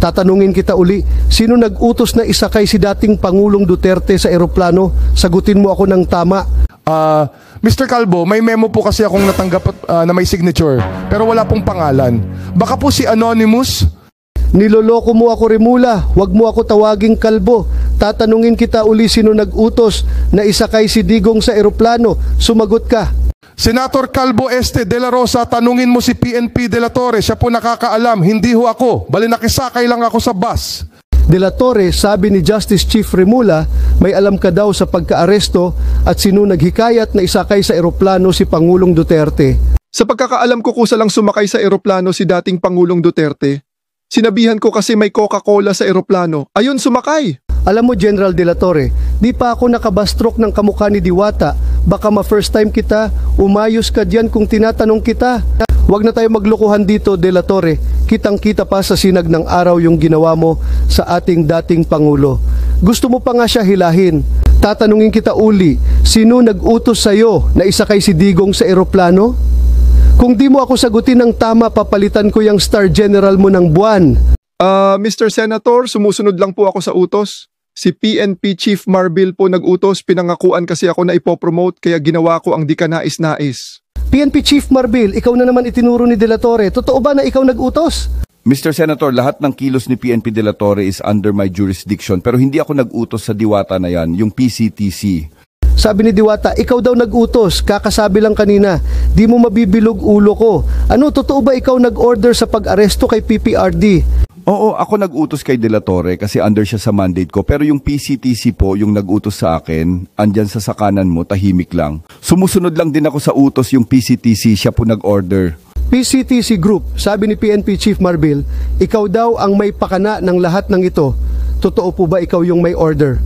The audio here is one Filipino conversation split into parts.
Tatanungin kita uli, sino nag-utos na isakay si dating Pangulong Duterte sa eroplano? Sagutin mo ako ng tama. Mr. Calvo, may memo po kasi akong natanggap na may signature, pero wala pong pangalan. Baka po si Anonymous? Niloloko mo ako, Rimula. Huwag mo ako tawaging kalbo. Tatanungin kita uli, sino nag-utos na isakay si Digong sa eroplano? Sumagot ka. Senator Calvo de la Rosa, tanungin mo si PNP de la Torre. Siya po nakakaalam, hindi ho ako. Bali nakisakay lang ako sa bus. De la Torre, sabi ni Justice Chief Rimula, may alam ka daw sa pagkaaresto at sino naghikayat na isakay sa eroplano si Pangulong Duterte. Sa pagkakaalam ko, kusa lang sumakay sa eroplano si dating Pangulong Duterte. Sinabihan ko kasi may Coca-Cola sa eroplano. Ayun, sumakay. Alam mo, General De La Torre, di pa ako nakabastrok ng kamukha ni Diwata. Baka ma-first time kita, umayos ka diyan kung tinatanong kita. Huwag na tayo maglokohan dito, De La Torre. Kitang-kita pa sa sinag ng araw yung ginawa mo sa ating dating Pangulo. Gusto mo pa nga siya hilahin. Tatanungin kita uli, sino nag-utos sa'yo na isakay si Digong sa eroplano? Kung di mo ako sagutin ng tama, papalitan ko yung Star General mo ng buwan. Mr. Senator, sumusunod lang po ako sa utos. Si PNP Chief Marbil po nag-utos, pinangakuan kasi ako na ipopromote kaya ginawa ko ang di ka nais-nais. PNP Chief Marbil, ikaw na naman itinuro ni De La Torre. Totoo ba na ikaw nag-utos? Mr. Senator, lahat ng kilos ni PNP de la Torre is under my jurisdiction pero hindi ako nag-utos sa Diwata na yan, yung PCTC. Sabi ni Diwata, ikaw daw nag-utos, kakasabi lang kanina, di mo mabibilog ulo ko. Ano, totoo ba ikaw nag-order sa pag-aresto kay PPRD? Oo, ako nag-utos kay De La Torre kasi under siya sa mandate ko. Pero yung PCTC po, yung nag-utos sa akin, andyan sa sakanan mo, tahimik lang. Sumusunod lang din ako sa utos yung PCTC, siya po nag-order. PCTC Group, sabi ni PNP Chief Marbil, ikaw daw ang may pakana ng lahat ng ito. Totoo po ba ikaw yung may order?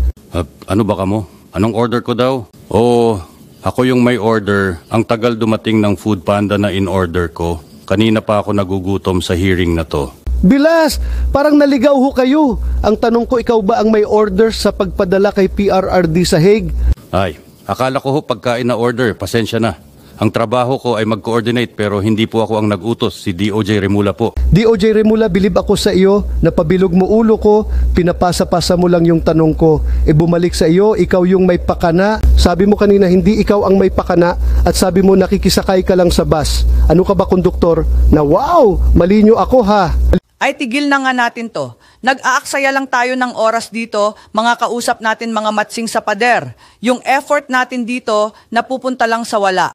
Ano ba ka mo? Anong order ko daw? Oo, ako yung may order. Ang tagal dumating ng Food Panda na in-order ko. Kanina pa ako nagugutom sa hearing na to. Bilas! Parang naligaw ho kayo. Ang tanong ko, ikaw ba ang may order sa pagpadala kay PRRD sa Hague? Ay, akala ko ho pagkain na order. Pasensya na. Ang trabaho ko ay mag-coordinate pero hindi po ako ang nag-utos. Si DOJ Rimula po. DOJ Rimula, bilib ako sa iyo. Napabilog mo ulo ko. Pinapasa-pasa mo lang yung tanong ko. Bumalik sa iyo, ikaw yung may pakana. Sabi mo kanina hindi ikaw ang may pakana at sabi mo nakikisakay ka lang sa bus. Ano ka ba, konduktor? Na wow! Malinyo ako ha! Ay tigil na nga natin to. Nag-aaksaya lang tayo ng oras dito, mga kausap natin mga matsing sa pader. Yung effort natin dito, napupunta lang sa wala.